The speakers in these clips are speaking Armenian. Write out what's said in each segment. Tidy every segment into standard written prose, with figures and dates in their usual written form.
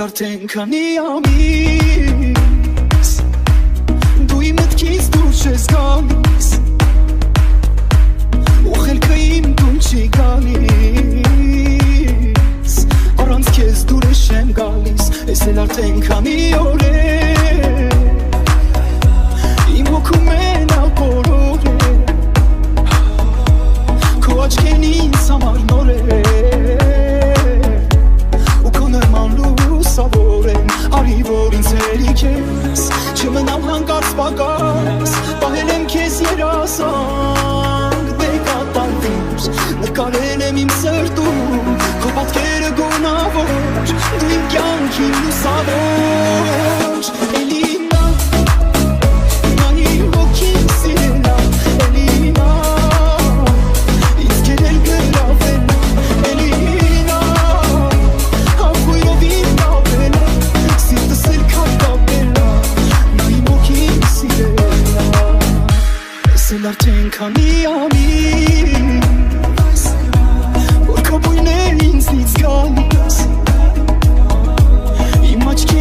Արդեն քանի ամիս դու իմ մտքից դուրս ես գալիս ու խելքը իմ դու չի գալիս առանց քեզ դուրս եմ գալիս ես էլ արդեն քանի օր է իմ հոգում մենակ քո աչքերն ինձ համար նոր է Արի որ ինձ հերիք ես Չմնամ հանկարծ պակաս Պահել եմ քեզ երազանք Դե կատարվիր Նկարել եմ իմ սրտում Քո պատկերը գոնավոր Դու իմ կյանքի լուսավոր Էլի նա Նանի հոգին սիրելա Էլի նա Ինձ կերել գրավել Էլի նա Հապույրով իմ նավել Սիրտս էլ կապելա Նա իմ հոգին սիրելա Ես էլ արդեն քանի ամիս Որ քո բույն է ինձնից գալիս Իմ աչքի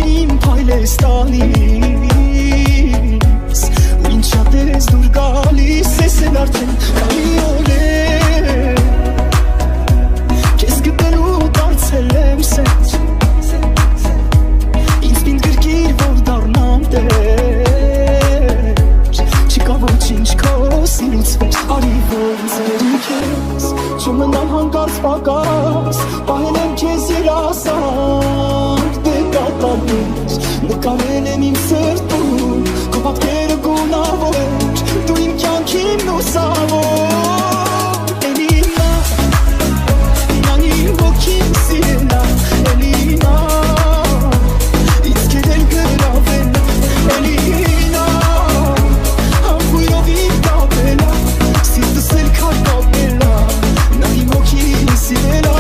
չմնամ հանկարծ պակաս պահել եմ քեզ երասանք դե կատարիր նկարել եմ իմ սրտում քո պատկերը գունավոր դու իմ կյանքին լուսավոր էլի նա իմ ոգին սիրելա էլի նա ինձ կերել գրավելա էլի նա համբույրով իմ կապելա սիրտս էլ քարկավելա նա իմ ոգին սիրելա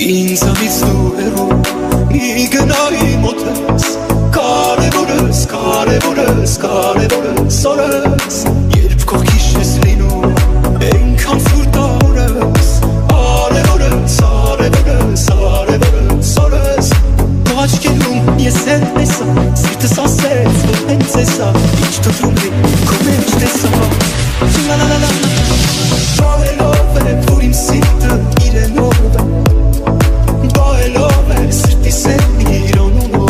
Ինձանից դու հեռու մի գնայի մոտս կարևորս, կարևորս, կարևորս օրս երբ կողքիս ես լինում այնքան սուրտ օրս արևորս, արևորս, արևորս օրս քո աչքերում ես էլ տեսա սիրտս ասեց որ հենց էսա ինչ թվում է քո մեջ տեսա լա լա լա լա Բարելով է որ իմ սիրտը իրենով է Bailove, sırtı sevmiyorum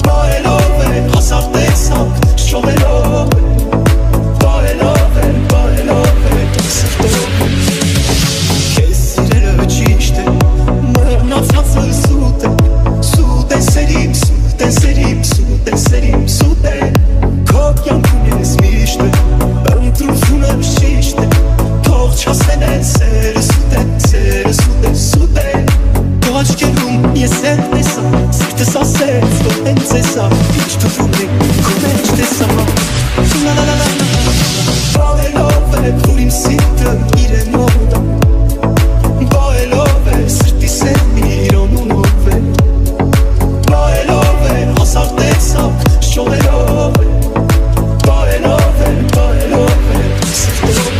Bailove, hasar desam, şovelove Bailove, bailove, sırtı Kesire öçü işte Mırnatsatsı sude serim, sude serim, sude serim, sude Kopyam kunesmi işte Ben trufuna şişte Toğça senen sere sude, sude Aşkım yes and this Sırtı sasset Sto enzesa Hiç tutumli Kumeç desama La la la la Bailove Kurim sirtı İren orada Bailove Sırtı sevmiyorum ove Bailove Hasar desam Şovelove Bailove Bailove Sırtı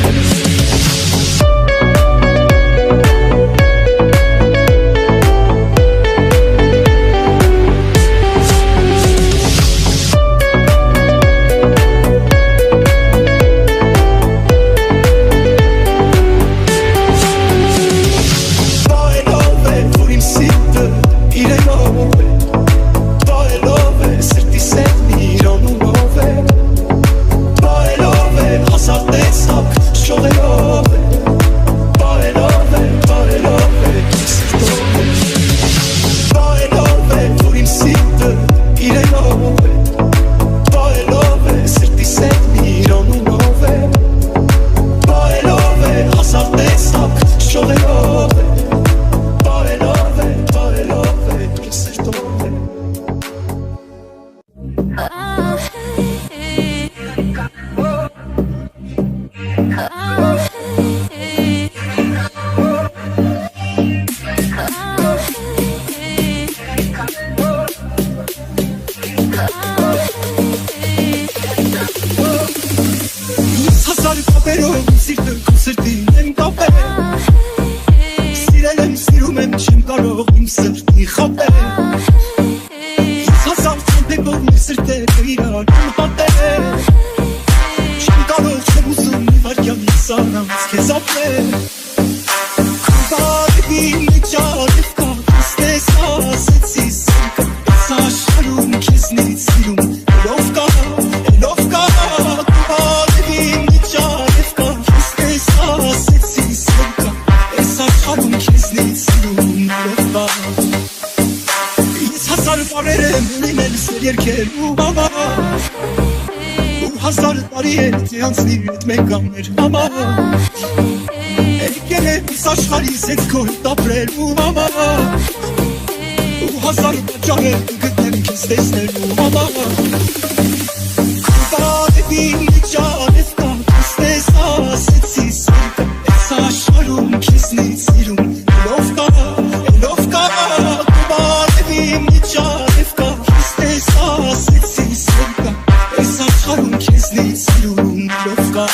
Հազար ջարել գտնեմ քեզ տեսնելու համար Բարևին ջարև կա քեզ ասեցի սիրում Այս աշխարհում քեզնից սիրում Լով կա Բարևին ջարև կա քեզ ասեցի սիրում Այս աշխարհում քեզնից սիրում Լով կա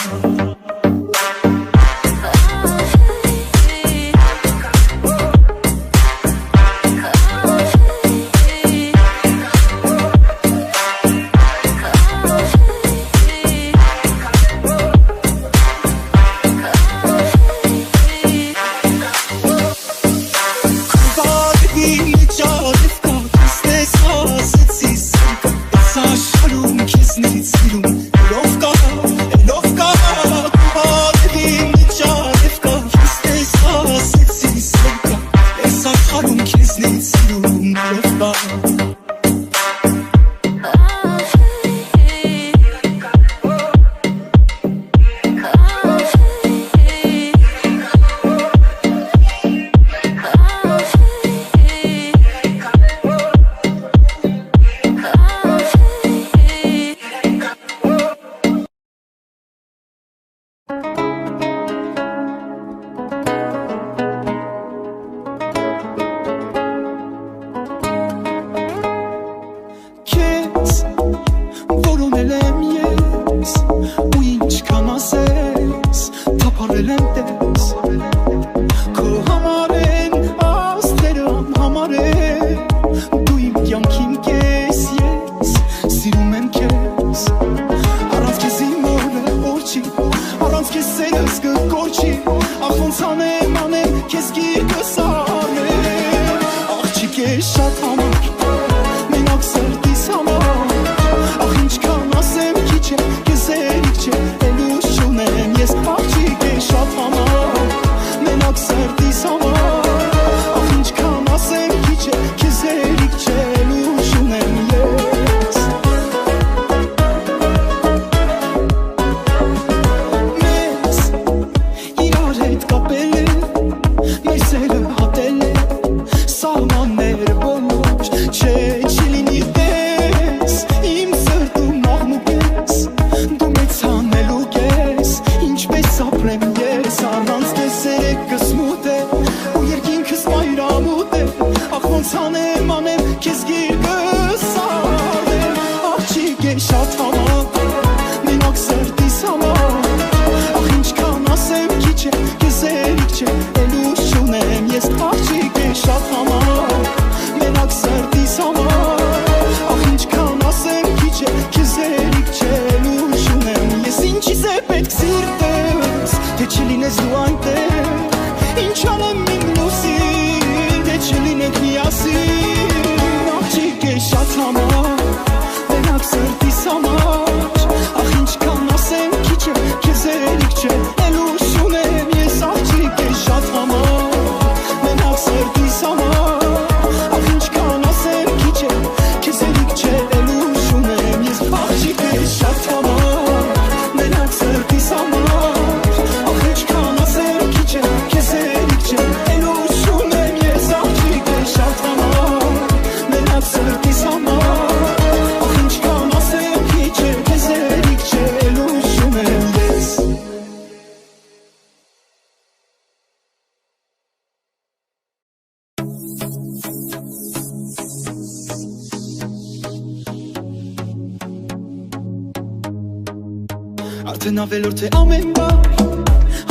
Արդեն ավելորդ է ամեն բար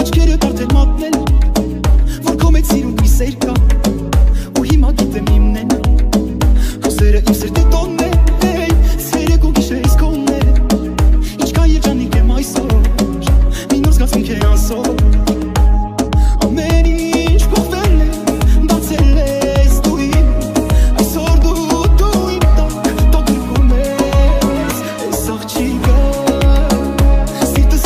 Աչքերը արդեն մատնել Որ քո մեծ սիրուն մի սեր կա Ու հիմա գիտեմ իմն են Հոսերը իմ սրտի տոնն է Սերը քո գիշերից քոնն է Ինչքան երջանիկ եմ այսօր Մի նոր զգացմունք է անսոր Ամեն ինչ փոխվել է Բացել ես դու իմ Այսօր դու իմ տակ գրկում ես Այս աղջիկը Սիրելը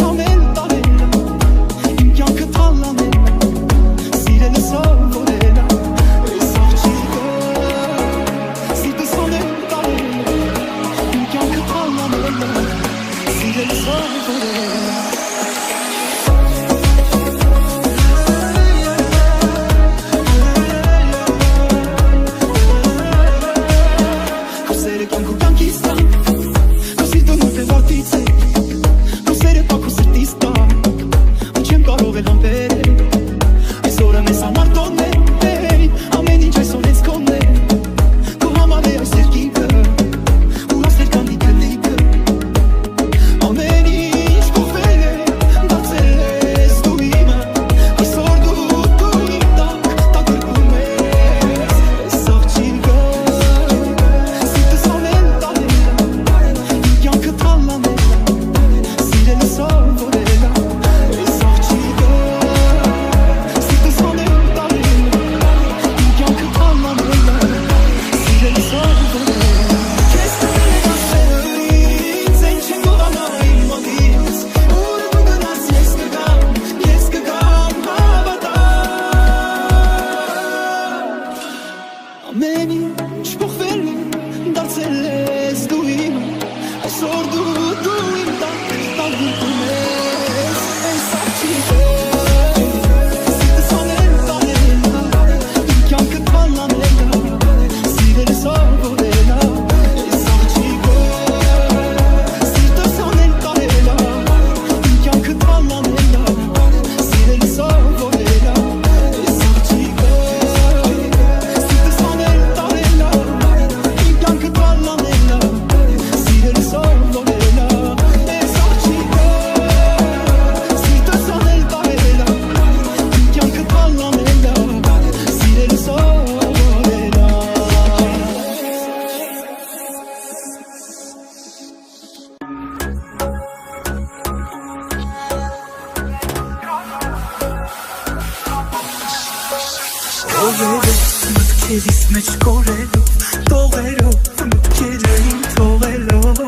Քեզից մեջ կորելով, տողերով, մտքերը իմ թողելով,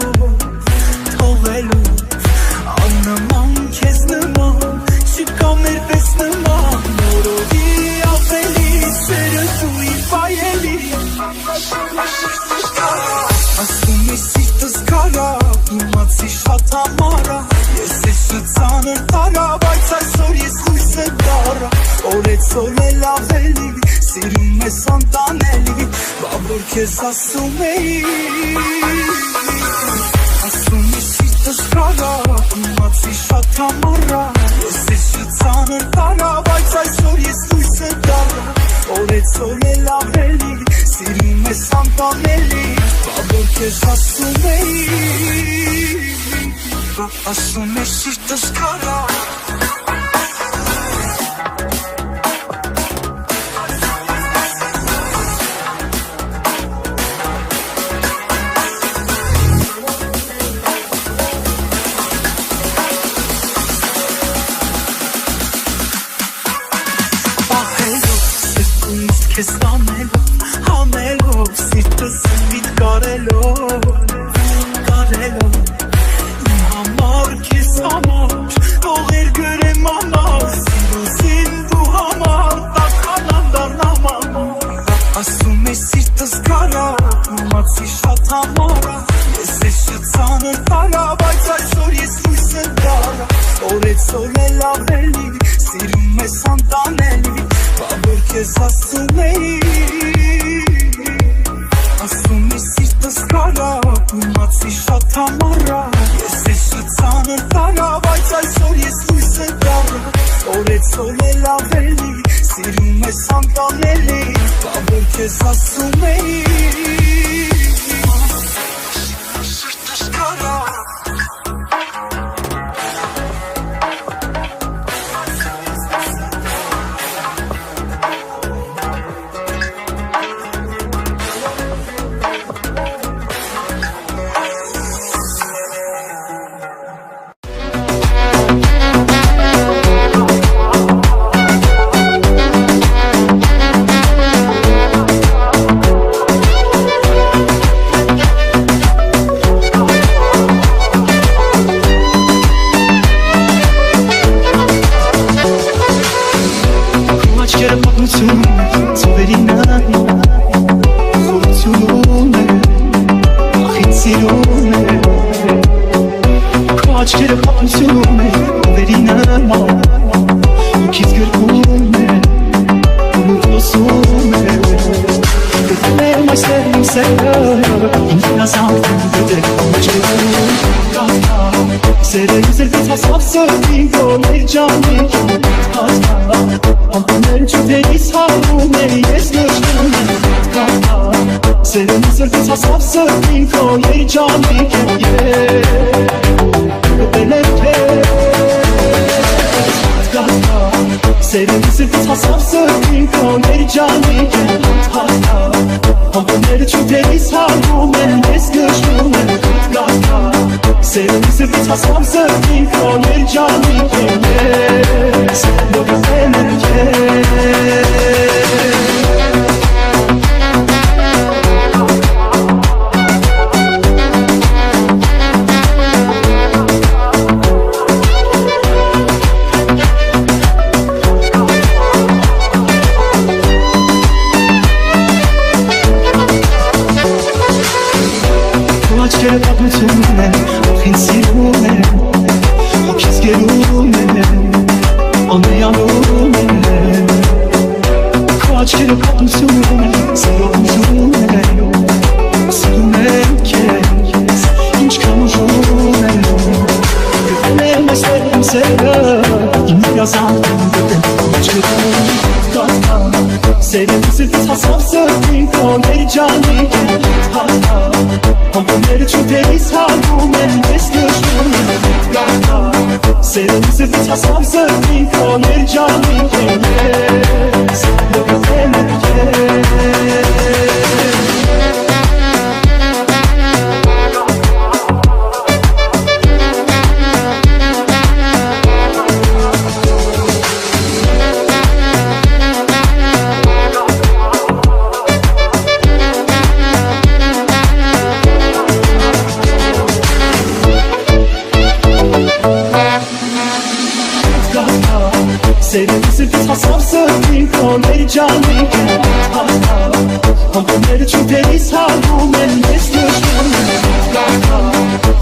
աննման քեզ նման, չկա մեր պես նման, նորովի ավելի, սերը դու իմ վայելի, ասում ես սիրտս կարա, իմացի շատ համարա, ես ես շծանր տարա, բայց այսօր ես լույսը դարա, օրեցօր էլ ավելի, սիրում ես անտանելի, բավոր քեզ ասում էի, ասում ես սիրտս կարա, իմացի շատ համարա, ես ես շծանր տարա, բայց այսօր ես լույսը դարա, օրեցօր էլ ավելի, սիրում ես անտանելի, բավոր քեզ ասում էի, ասում ես սիրտս կարա, Քեզ հանելով, սիրտս միտ կարելով, իմ համար, քեզ համար, ողեր գրեմ ամար, սիրուսին դու համար, տականան դարնաման, ասում ես սիրտս կարա, իմացի շատ համարա, ես ես շծանր տարա, բայց այսօր ես լույսը դարա, օրեցօր էլ ավելի, սիրում ես անտանելի, բավոր քեզ ասում էի, ասում ես սիրտս կարա, իմացի շատ համարա, ես ես շծանր տարա, բայց այսօր ես լույսը դարա, օրեցօր էլ ավելի, սիրում ես անտանելի, բավոր քեզ ասում էի, սիրտս կարա,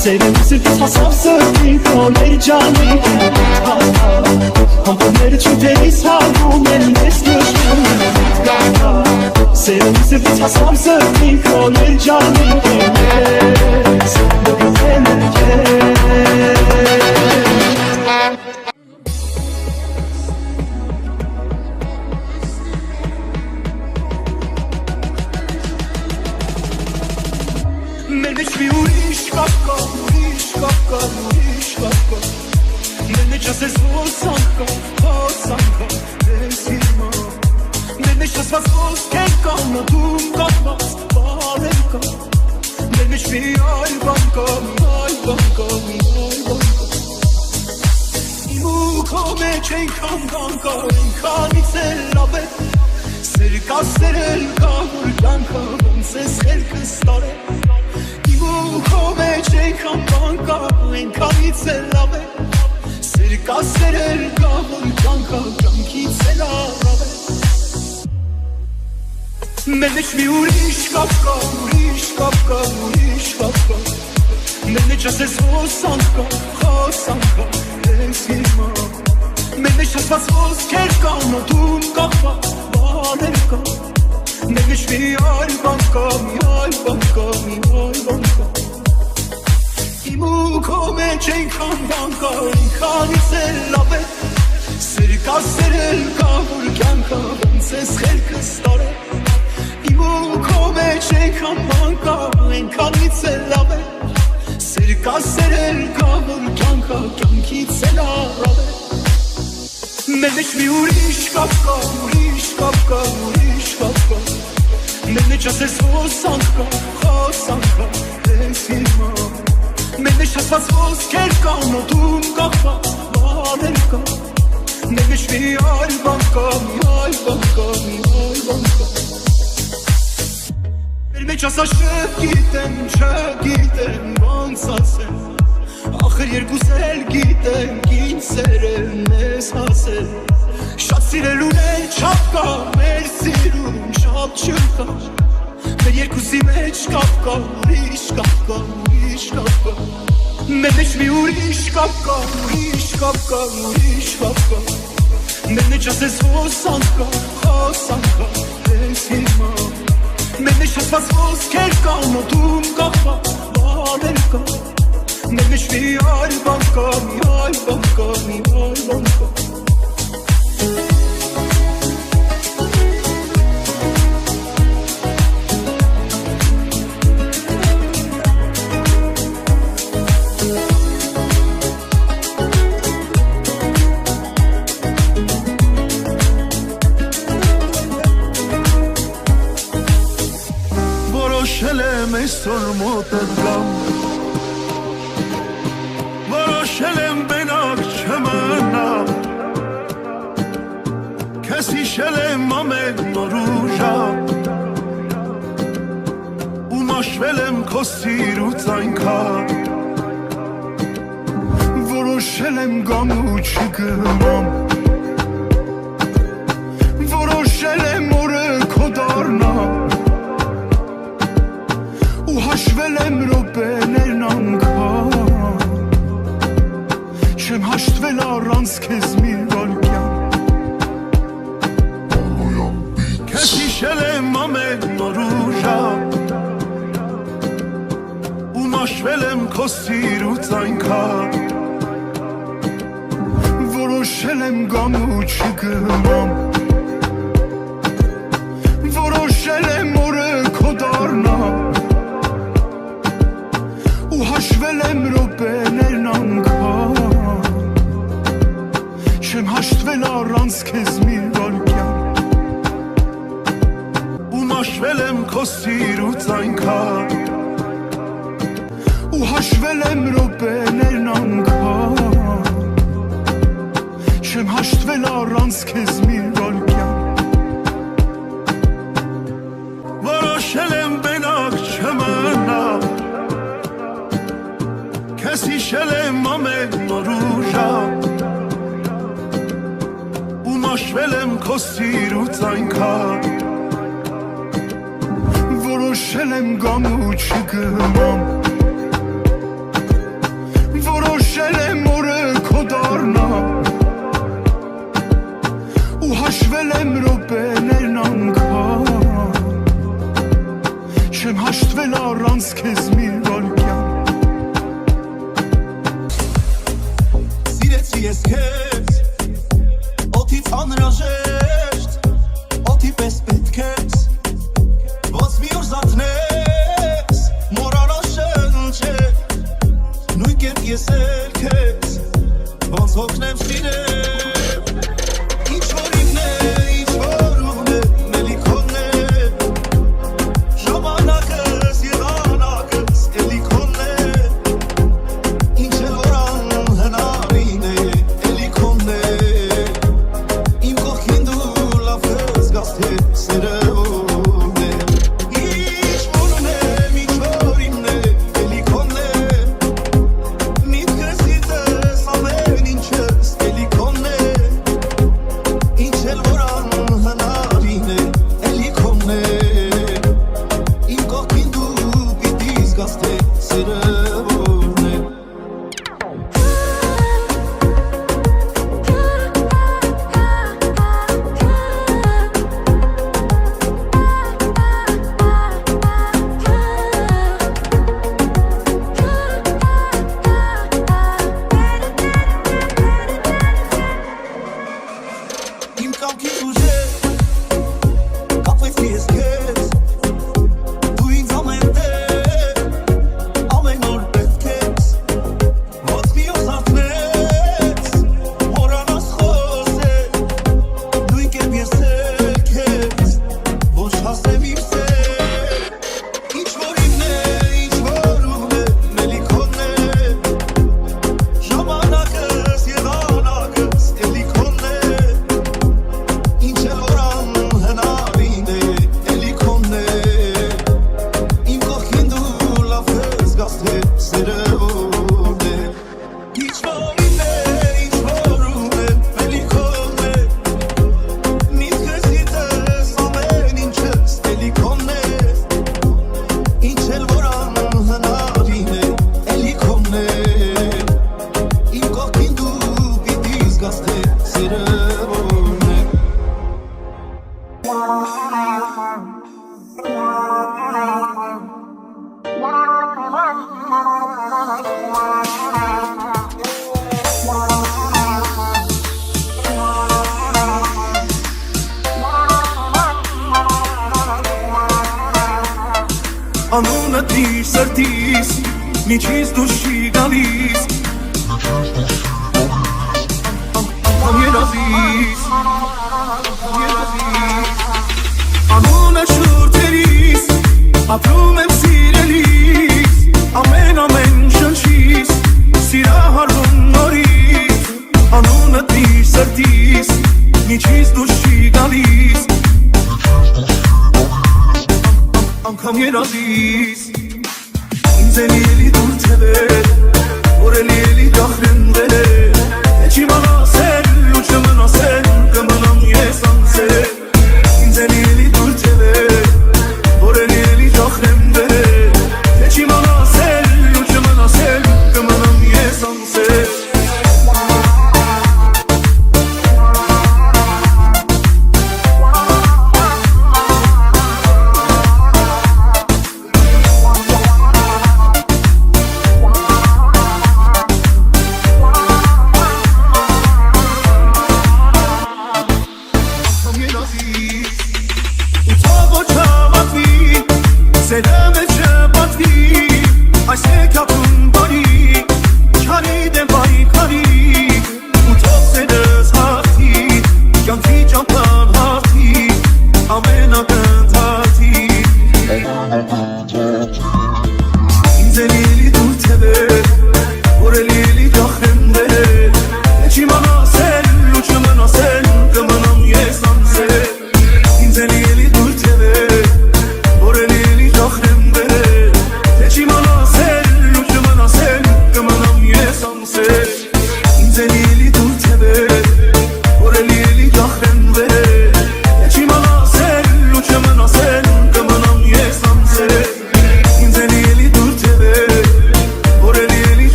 Սերեմ սրտից հասավ սրտի քոներ ջանի Համբուրները չութերից հալվում են ես նշվում Սերեմ սրտից հասավ սրտի քոներ ջանի Ես դգտեն Մեր մեջ մի ուրիշ կապ կա, ուրիշ կապ կա, ուրիշ կապ կա Մեր մեջ ասես ոսան կա, դես հիմա Մեր մեջ ասված ոսքեր կա, նոդում կապված բաներ կա Մեր մեջ մի այլ բան կա, մի այլ բան կա, մի այլ բան կա Իմ ու քո մեջ այնքան բան կա, այնքանից էլ լավ է Սեր կա, սերել կա, որ կյանքը ոնց ես խելքս տարել Քո մեջ այնքան բան կա, այնքանից էլ լավ է Սեր կա, սերել կա, որ կյանքը կյանքից էլ լավ է Մեր մեջ մի ուրիշ կապ կա, ուրիշ կապ կա, ուրիշ կապ կա Մեր մեջ ասես ոսան կա, ես հիմա Մեր մեջ ասված ոսքեր կա, նոդում կապված բաներ կա Մեր մեջ մի այլ բան կա, մի այլ բան կա, մի այլ բան կա Իմ ու քո մեջ այնքան բան կա, այնքանից էլ լավ է Սեր կա, սերել կա, որ կյանքը ոնց ես խելքս տարել Իմ ու քո մեջ այնքան բան կա, այնքանից էլ լավ է Սեր կա, սերել կա, որ կյանքը կյանքից էլ լավ է Մեր մեջ մի ուրիշ կապ կա, ուրիշ կապ կա, ուրիշ կապ կա Մեր մեջ ասես ոսան կա, դես հիմա Մեր մեջ ասված ոսքեր կա, նոդում կապված բաներ կա Մեր մեջ մի այլ բան կա, մի այլ բան կա, մի այլ բան կա Մեր մեջ ասա չգիտեմ, ոնց ասեմ Ախր երկուս էլ գիտենք, ինչ սերեն ես հասել Շատ սիրելուն էլ չապ կա, մեր սիրուն շատ չկա Մեր երկուսի մեջ կապ կա, ուրիշ կապ կա, ուրիշ կապ կա Մեր մեջ մի ուրիշ կապ կա, ուրիշ կապ կա, ուրիշ կապ կա Մեր մեջ ասես ոսան կա, դես հիմա Մեր մեջ ասված ոսքեր կա, նոդում կապված բաներ կա Մեր մեջ մի այլ բան կա, մի այլ բան կա, մի այլ բան կա Որոշել եմ այսօր մոտդ գամ Որոշել եմ բենակ չմնամ Քեզ հիշել եմ ամեն նոր ու ժամ Ու մաշվել եմ քո սիրուց այնքան Որոշել եմ գամ ու չգնամ Որոշել եմ օրը քո դառնամ Ու հաշվել եմ րոպեներն անգամ Չեմ հաշտվել առանց քեզ մի վայրկյան Քեզ հիշել եմ ամեն նոր ու ժամ Ու մաշվել եմ քո սիրուց այնքան Որոշել եմ գամ ու չգնամ Որոշել եմ օրը քո դառնամ Ու հաշվել եմ րոպեներն անգամ Չեմ հաշտվել առանց քեզ մի վայրկյան Ու մաշվել եմ քո սիրուց այնքան Ու հաշվել եմ րոպեներն անգամ Չեմ հաշտվել առանց քեզ մի վայրկյան Որոշել եմ բենակ չմնամ Քեզ հիշել եմ ամեն նոր ու ժամ Ու մաշվել եմ քո սիրուց այնքան Որոշել եմ գամ ու չգնամ մի վարքյան Սիրեցի ես քեզ օդից անհրաժեշտ օդի պես պետք ես ոնց մի օր զարթնես մոռանալ շնչել նույն կերպ ես էլ քեզ ոնց հոգնեմ սիրել ինչ որ ինքն է ինչ որ ուղն է մելիքոնն է ժամանակս եղանակս էլի քոնն է ինչ էլ որ անհնարին է էլի քոնն է իմ կողքին դու լավ կզգաս թե սերը ո՞րն է ինչ որ ունեմ ինչ որ իմն է էլի քոնն է միտքս իծես ամեն ինչս էլի քոնն է ինչ էլ որ անհնարին է էլի քոնն է իմ կողքին դու պիտի զգաս թե սերը ո՞րն է Իմ կամքի ուժեր կապվեցի ես քեզ դու ինձ ամեն տեղ ամեն օր պետք ես ոնց մի օր զարթնես մոռանաս խոսել նույն կերպ ես էլ քեզ ոչ հասնեմ իմ սեր ինչ որ իմն է ինչ որ ուղն է մելիքոնն է ժամանակս եղանակս էլի քոնն է ինչ էլ որ անհնարին է էլի քոնն է իմ կողքին դու լավ կզգաս թե սերը ո՞րն է ինչ որ ինքն է ինչ որ ուղն է մելիքոնն է միտքս իծես ամեն ինչս էլի քոնն է ինչ էլ որ անհնարին է էլի քոնն է իմ կողքին դու պիտի զգաս թե սերը ո՞րն է Անունը դիր սրտիս միջից դուրս չի գալիս Անգամ երազիս Անունը շուրթերիս ապրում եմ սիրելիս ամեն շնչիս սիրահարվում նորից Անունը դիր սրտիս միջից դուրս չի գալիս Անգամ երազիս ինձ էլի դուր թևեր որ էլի դախրենվել Չի մնասել ու չմնասել կմնամ ես անցել ինձ էլի դուր թևեր որ էլի դախրենվել Չի մնասել ու չմնասել կմնամ ես անցել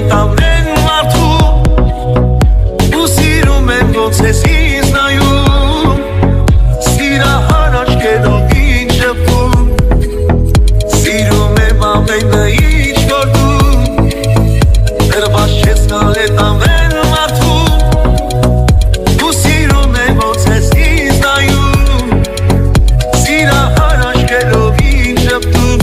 տավրեն մարդու ու սիրում եմ ոնց ես ինձ նայում սիրահար աչքերով ինձ շփում սիրում եմ ամենը ինչ որ դու դրված չես կարել տավրեն մարդու ու սիրում եմ ոնց ես ինձ նայում սիրահար աչքերով ինձ շփում